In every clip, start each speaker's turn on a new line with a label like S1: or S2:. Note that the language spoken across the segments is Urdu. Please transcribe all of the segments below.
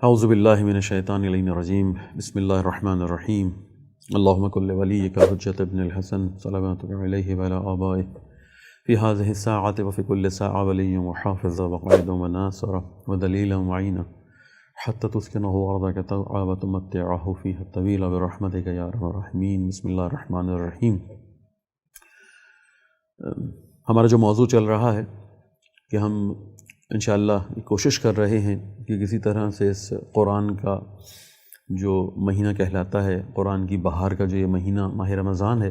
S1: اعوذ باللہ من الشیطان الرجیم بسم اللہ الرحمن الرحیم اللہم کل ولیک حجۃ ابن الحسن صلواتک علیہ وعلی آبائہ فی هذه الساعة وفی کل ساعة ولی وحافظ وقائد وناصر ودلیل وعین حتی تسکنہ ارضک طوعا وتمتعہ فیہ الطویل برحمتک یا ارحم الراحمین۔ بسم اللہ الرحمن الرحیم۔ ہمارا جو موضوع چل رہا ہے کہ ہم انشاءاللہ کوشش کر رہے ہیں کہ کسی طرح سے اس قرآن کا جو مہینہ کہلاتا ہے، قرآن کی بہار کا جو یہ مہینہ ماہ رمضان ہے،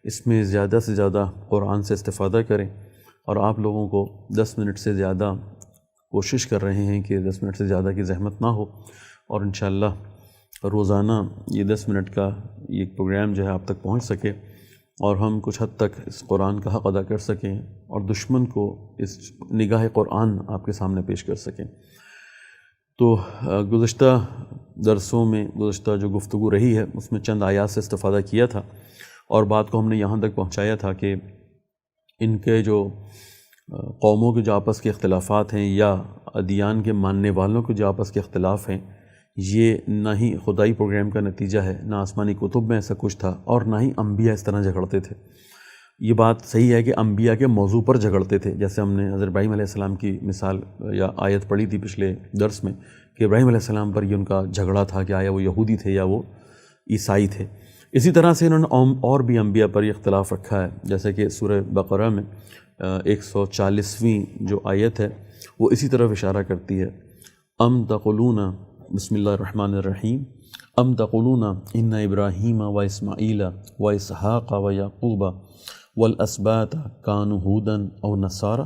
S1: اس میں زیادہ سے زیادہ قرآن سے استفادہ کریں، اور آپ لوگوں کو 10 منٹ سے زیادہ کوشش کر رہے ہیں کہ 10 منٹ سے زیادہ کی زحمت نہ ہو، اور انشاءاللہ روزانہ یہ 10 منٹ کا یہ پروگرام جو ہے آپ تک پہنچ سکے، اور ہم کچھ حد تک اس قرآن کا حق ادا کر سکیں اور دشمن کو اس نگاہ قرآن آپ کے سامنے پیش کر سکیں۔ تو گزشتہ درسوں میں گزشتہ جو گفتگو رہی ہے اس میں چند آیات سے استفادہ کیا تھا، اور بات کو ہم نے یہاں تک پہنچایا تھا کہ ان کے جو قوموں کے جو آپس کے اختلافات ہیں یا ادیان کے ماننے والوں کے جو آپس کے اختلاف ہیں، یہ نہ ہی خدائی پروگرام کا نتیجہ ہے، نہ آسمانی کتب میں ایسا کچھ تھا، اور نہ ہی انبیاء اس طرح جھگڑتے تھے۔ یہ بات صحیح ہے کہ انبیاء کے موضوع پر جھگڑتے تھے، جیسے ہم نے حضرت ابراہیم علیہ السلام کی مثال یا آیت پڑھی تھی پچھلے درس میں کہ ابراہیم علیہ السلام پر یہ ان کا جھگڑا تھا کہ آیا وہ یہودی تھے یا وہ عیسائی تھے۔ اسی طرح سے انہوں نے اور بھی انبیاء پر یہ اختلاف رکھا ہے، جیسے کہ سورہ بقرہ میں 140ویں جو آیت ہے وہ اسی طرف اشارہ کرتی ہے، ام تقولون، بسم اللہ الرحمن الرحیم، ام تقولون ان ابراہیم و اسماعیل و اسحاق و یعقوب والاسباط کانوا ھودا او نصارا،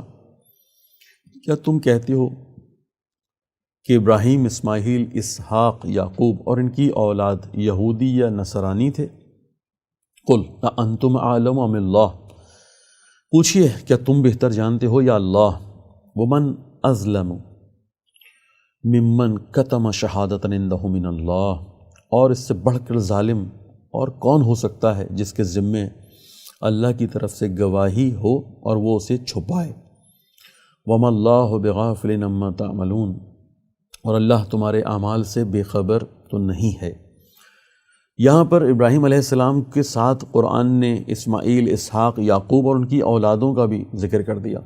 S1: کیا تم کہتے ہو کہ ابراہیم، اسماعیل، اسحاق، یعقوب اور ان کی اولاد یہودی یا نصرانی تھے؟ قل اانتم اعلم ام اللہ، پوچھئے کیا تم بہتر جانتے ہو یا اللہ؟ ومن اظلم ممن کتم شہادۃ عندہ من اللہ، اور اس سے بڑھ کر ظالم اور کون ہو سکتا ہے جس کے ذمے اللہ کی طرف سے گواہی ہو اور وہ اسے چھپائے۔ وما اللہ بغافل عما تعملون، اور اللہ تمہارے اعمال سے بے خبر تو نہیں ہے۔ یہاں پر ابراہیم علیہ السلام کے ساتھ قرآن نے اسماعیل، اسحاق، یعقوب اور ان کی اولادوں کا بھی ذکر کر دیا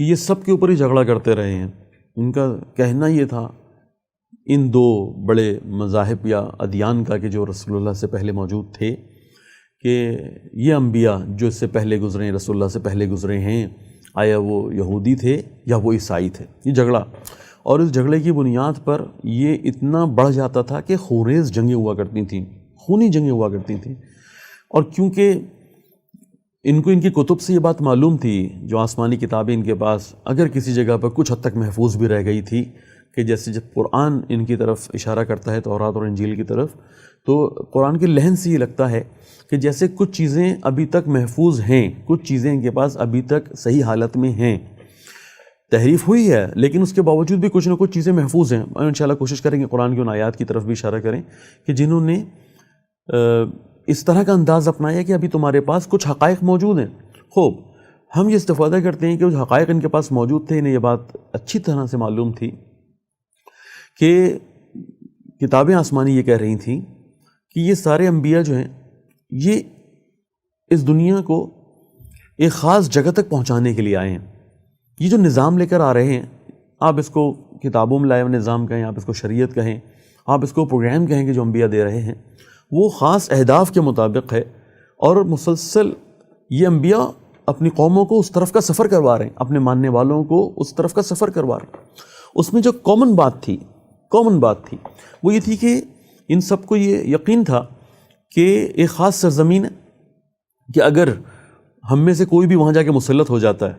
S1: کہ یہ سب کے اوپر ہی جھگڑا کرتے رہے ہیں۔ ان کا کہنا یہ تھا ان دو بڑے مذاہب یا ادیان کا کہ جو رسول اللہ سے پہلے موجود تھے، کہ یہ انبیاء جو اس سے پہلے گزرے ہیں، رسول اللہ سے پہلے گزرے ہیں، آیا وہ یہودی تھے یا وہ عیسائی تھے؟ یہ جھگڑا، اور اس جھگڑے کی بنیاد پر یہ اتنا بڑھ جاتا تھا کہ خونریز جنگیں ہوا کرتی تھیں، خونی جنگیں ہوا کرتی تھیں۔ اور کیونکہ ان کو ان کی کتب سے یہ بات معلوم تھی، جو آسمانی کتابیں ان کے پاس اگر کسی جگہ پر کچھ حد تک محفوظ بھی رہ گئی تھی، کہ جیسے جب قرآن ان کی طرف اشارہ کرتا ہے تورات اور انجیل کی طرف، تو قرآن کے لحن سے یہ لگتا ہے کہ جیسے کچھ چیزیں ابھی تک محفوظ ہیں، کچھ چیزیں ان کے پاس ابھی تک صحیح حالت میں ہیں، تحریف ہوئی ہے لیکن اس کے باوجود بھی کچھ نہ کچھ چیزیں محفوظ ہیں۔ اور انشاءاللہ کوشش کریں گے قرآن کی ان آیات کی طرف بھی اشارہ کریں کہ جنہوں نے اس طرح کا انداز اپنایا کہ ابھی تمہارے پاس کچھ حقائق موجود ہیں۔ خوب، ہم یہ استفادہ کرتے ہیں کہ جو حقائق ان کے پاس موجود تھے، انہیں یہ بات اچھی طرح سے معلوم تھی کہ کتابیں آسمانی یہ کہہ رہی تھیں کہ یہ سارے انبیاء جو ہیں یہ اس دنیا کو ایک خاص جگہ تک پہنچانے کے لیے آئے ہیں۔ یہ جو نظام لے کر آ رہے ہیں، آپ اس کو کتابوں میں لائے ہوئے نظام کہیں، آپ اس کو شریعت کہیں، آپ اس کو پروگرام کہیں کہ جو انبیاء دے رہے ہیں، وہ خاص اہداف کے مطابق ہے، اور مسلسل یہ انبیاء اپنی قوموں کو اس طرف کا سفر کروا رہے ہیں، اپنے ماننے والوں کو اس طرف کا سفر کروا رہے ہیں۔ اس میں جو کامن بات تھی وہ یہ تھی کہ ان سب کو یہ یقین تھا کہ ایک خاص سرزمین ہے، کہ اگر ہم میں سے کوئی بھی وہاں جا کے مسلط ہو جاتا ہے،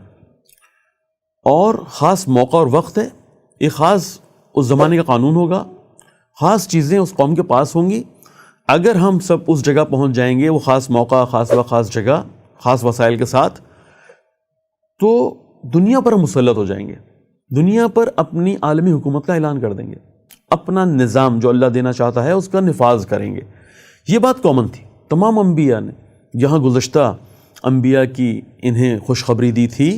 S1: اور خاص موقع اور وقت ہے، ایک خاص اس زمانے کا قانون ہوگا، خاص چیزیں اس قوم کے پاس ہوں گی، اگر ہم سب اس جگہ پہنچ جائیں گے، وہ خاص موقع، خاص وقت، خاص جگہ، خاص وسائل کے ساتھ، تو دنیا پر ہم مسلط ہو جائیں گے، دنیا پر اپنی عالمی حکومت کا اعلان کر دیں گے، اپنا نظام جو اللہ دینا چاہتا ہے اس کا نفاذ کریں گے۔ یہ بات کامن تھی تمام انبیاء نے، جہاں گزشتہ انبیاء کی انہیں خوشخبری دی تھی،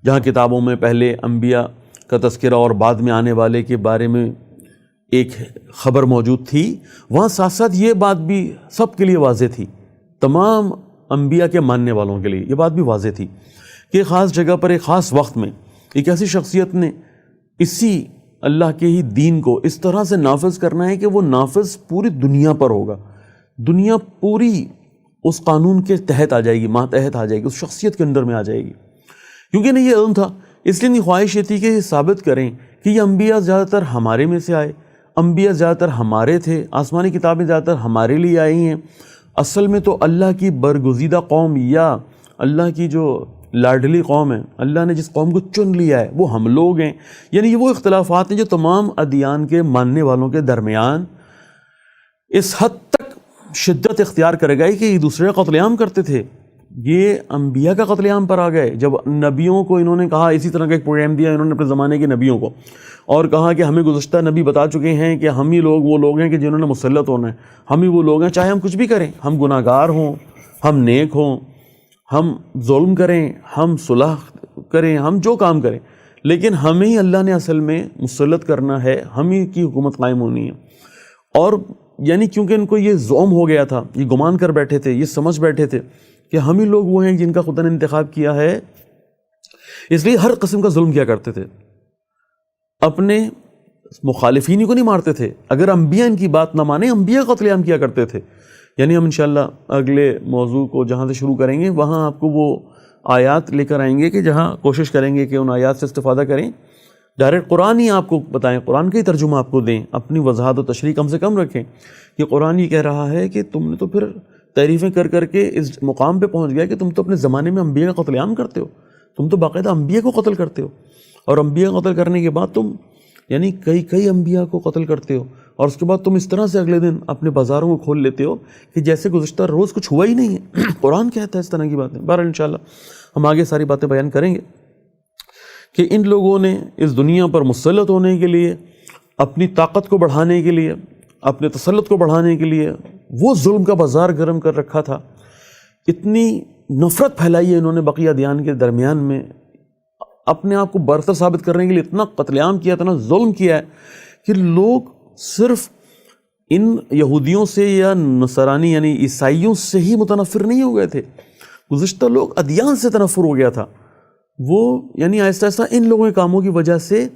S1: جہاں کتابوں میں پہلے انبیاء کا تذکرہ اور بعد میں آنے والے کے بارے میں ایک خبر موجود تھی، وہاں ساتھ ساتھ یہ بات بھی سب کے لیے واضح تھی، تمام انبیاء کے ماننے والوں کے لیے یہ بات بھی واضح تھی کہ ایک خاص جگہ پر ایک خاص وقت میں ایک ایسی شخصیت نے اسی اللہ کے ہی دین کو اس طرح سے نافذ کرنا ہے کہ وہ نافذ پوری دنیا پر ہوگا، دنیا پوری اس قانون کے تحت آ جائے گی، ماتحت آ جائے گی، اس شخصیت کے اندر میں آ جائے گی، کیونکہ انہیں یہ علم تھا۔ اس لیے ان کی خواہش یہ تھی کہ یہ ثابت کریں کہ یہ انبیاء زیادہ تر ہمارے میں سے آئے، انبیاء زیادہ تر ہمارے تھے، آسمانی کتابیں زیادہ تر ہمارے لیے آئی ہیں، اصل میں تو اللہ کی برگزیدہ قوم یا اللہ کی جو لاڈلی قوم ہے، اللہ نے جس قوم کو چن لیا ہے وہ ہم لوگ ہیں۔ یعنی یہ وہ اختلافات ہیں جو تمام ادیان کے ماننے والوں کے درمیان اس حد تک شدت اختیار کر گئی کہ ایک دوسرے کا قتل عام کرتے تھے۔ یہ انبیاء کا قتل عام پر آ گئے جب نبیوں کو انہوں نے کہا، اسی طرح کا ایک پروگرام دیا انہوں نے اپنے زمانے کے نبیوں کو، اور کہا کہ ہمیں گزشتہ نبی بتا چکے ہیں کہ ہم ہی لوگ وہ لوگ ہیں کہ جنہوں نے مسلط ہونا ہے، ہم ہی وہ لوگ ہیں، چاہے ہم کچھ بھی کریں، ہم گناہ گار ہوں، ہم نیک ہوں، ہم ظلم کریں، ہم صلح کریں، ہم جو کام کریں، لیکن ہمیں ہی اللہ نے اصل میں مسلط کرنا ہے، ہم ہی کی حکومت قائم ہونی ہے۔ اور یعنی کیونکہ ان کو یہ زعم ہو گیا تھا، یہ گمان کر بیٹھے تھے، یہ سمجھ بیٹھے تھے کہ ہم ہی لوگ وہ ہیں جن کا خدا نے انتخاب کیا ہے، اس لیے ہر قسم کا ظلم کیا کرتے تھے، اپنے مخالفین کو نہیں مارتے تھے، اگر انبیاء ان کی بات نہ مانیں انبیاء کا قتل عام کیا کرتے تھے۔ یعنی ہم انشاءاللہ اگلے موضوع کو جہاں سے شروع کریں گے وہاں آپ کو وہ آیات لے کر آئیں گے کہ جہاں کوشش کریں گے کہ ان آیات سے استفادہ کریں، ڈائریکٹ قرآن ہی آپ کو بتائیں، قرآن کا ہی ترجمہ آپ کو دیں، اپنی وضاحت و تشریح کم سے کم رکھیں کہ قرآن یہ کہہ رہا ہے کہ تم نے تو پھر تعریفیں کر کر کے اس مقام پہ پہنچ گیا کہ تم تو اپنے زمانے میں انبیاء کا قتل عام کرتے ہو، تم تو باقاعدہ انبیاء کو قتل کرتے ہو، اور انبیاء کو قتل کرنے کے بعد تم یعنی کئی انبیاء کو قتل کرتے ہو، اور اس کے بعد تم اس طرح سے اگلے دن اپنے بازاروں کو کھول لیتے ہو کہ جیسے گزشتہ روز کچھ ہوا ہی نہیں ہے۔ قرآن کہتا ہے اس طرح کی باتیں۔ بہرحال انشاءاللہ ہم آگے ساری باتیں بیان کریں گے کہ ان لوگوں نے اس دنیا پر مسلط ہونے کے لیے، اپنی طاقت کو بڑھانے کے لیے، اپنے تسلط کو بڑھانے کے لیے وہ ظلم کا بازار گرم کر رکھا تھا، اتنی نفرت پھیلائی ہے انہوں نے بقیہ ادیان کے درمیان میں، اپنے آپ کو برتر ثابت کرنے کے لیے اتنا قتل عام کیا، اتنا ظلم کیا ہے کہ لوگ صرف ان یہودیوں سے یا نصرانی یعنی عیسائیوں سے ہی متنفر نہیں ہو گئے تھے، گزشتہ لوگ ادیان سے تنفر ہو گیا تھا۔ وہ یعنی آہستہ آہستہ ان لوگوں کے کاموں کی وجہ سے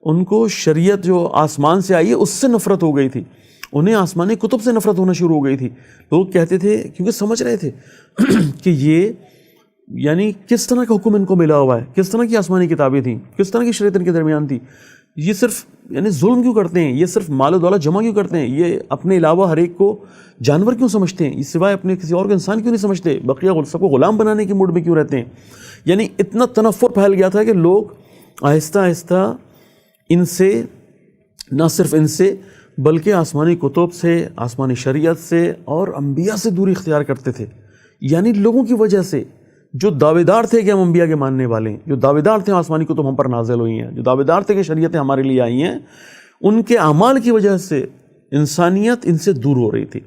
S1: ان کو شریعت جو آسمان سے آئی ہے اس سے نفرت ہو گئی تھی، انہیں آسمانی کتب سے نفرت ہونا شروع ہو گئی تھی۔ لوگ کہتے تھے کیونکہ سمجھ رہے تھے کہ یہ یعنی کس طرح کا حکم ان کو ملا ہوا ہے، کس طرح کی آسمانی کتابیں تھیں، کس طرح کی شریعت ان کے درمیان تھی، یہ صرف یعنی ظلم کیوں کرتے ہیں، یہ صرف مال و دولت جمع کیوں کرتے ہیں، یہ اپنے علاوہ ہر ایک کو جانور کیوں سمجھتے ہیں، یہ سوائے اپنے کسی اور کو انسان کیوں نہیں سمجھتے، بقیہ سب کو غلام بنانے کے موڈ میں کیوں رہتے ہیں۔ یعنی اتنا تنفر پھیل گیا تھا کہ لوگ آہستہ آہستہ ان سے، نہ صرف ان سے بلکہ آسمانی کتب سے، آسمانی شریعت سے اور انبیاء سے دوری اختیار کرتے تھے۔ یعنی لوگوں کی وجہ سے جو دعوے دار تھے کہ ہم انبیاء کے ماننے والے ہیں، جو دعوے دار تھے آسمانی کتب ہم پر نازل ہوئی ہیں، جو دعوے دار تھے کہ شریعتیں ہمارے لیے آئی ہیں، ان کے اعمال کی وجہ سے انسانیت ان سے دور ہو رہی تھی۔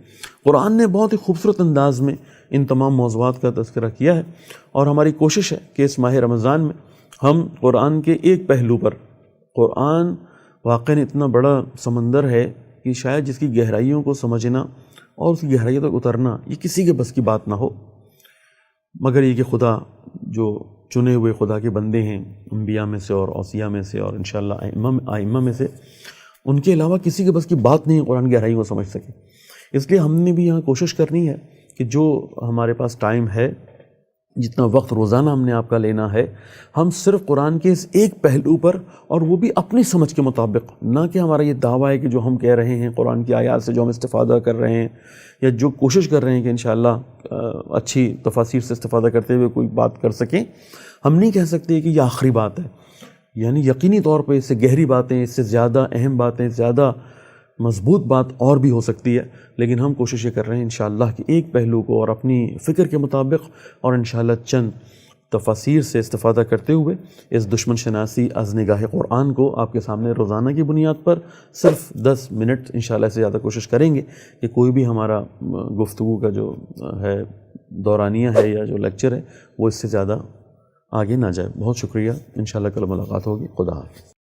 S1: قرآن نے بہت ہی خوبصورت انداز میں ان تمام موضوعات کا تذکرہ کیا ہے، اور ہماری کوشش ہے کہ اس ماہ رمضان میں ہم قرآن کے ایک پہلو پر، قرآن واقعاً اتنا بڑا سمندر ہے کہ شاید جس کی گہرائیوں کو سمجھنا اور اس کی گہرائیوں تک اترنا یہ کسی کے بس کی بات نہ ہو، مگر یہ کہ خدا جو چنے ہوئے خدا کے بندے ہیں انبیاء میں سے اور اوصیاء میں سے اور انشاءاللہ ائمہ میں سے، ان کے علاوہ کسی کے بس کی بات نہیں قرآن کی گہرائی کو سمجھ سکے۔ اس لیے ہم نے بھی یہاں کوشش کرنی ہے کہ جو ہمارے پاس ٹائم ہے، جتنا وقت روزانہ ہم نے آپ کا لینا ہے، ہم صرف قرآن کے اس ایک پہلو پر، اور وہ بھی اپنی سمجھ کے مطابق، نہ کہ ہمارا یہ دعویٰ ہے کہ جو ہم کہہ رہے ہیں قرآن کی آیات سے جو ہم استفادہ کر رہے ہیں یا جو کوشش کر رہے ہیں کہ انشاءاللہ اچھی تفاسیر سے استفادہ کرتے ہوئے کوئی بات کر سکیں، ہم نہیں کہہ سکتے کہ یہ آخری بات ہے۔ یعنی یقینی طور پہ اس سے گہری باتیں، اس سے زیادہ اہم باتیں، زیادہ مضبوط بات اور بھی ہو سکتی ہے، لیکن ہم کوشش یہ کر رہے ہیں انشاءاللہ کہ ایک پہلو کو اور اپنی فکر کے مطابق اور انشاءاللہ چند تفاسیر سے استفادہ کرتے ہوئے اس دشمن شناسی از نگاہ قرآن کو آپ کے سامنے روزانہ کی بنیاد پر صرف 10 منٹ انشاءاللہ سے زیادہ کوشش کریں گے کہ کوئی بھی ہمارا گفتگو کا جو ہے دورانیہ ہے یا جو لیکچر ہے وہ اس سے زیادہ آگے نہ جائے۔ بہت شکریہ، انشاءاللہ کل ملاقات ہوگی۔ خدا حافظ۔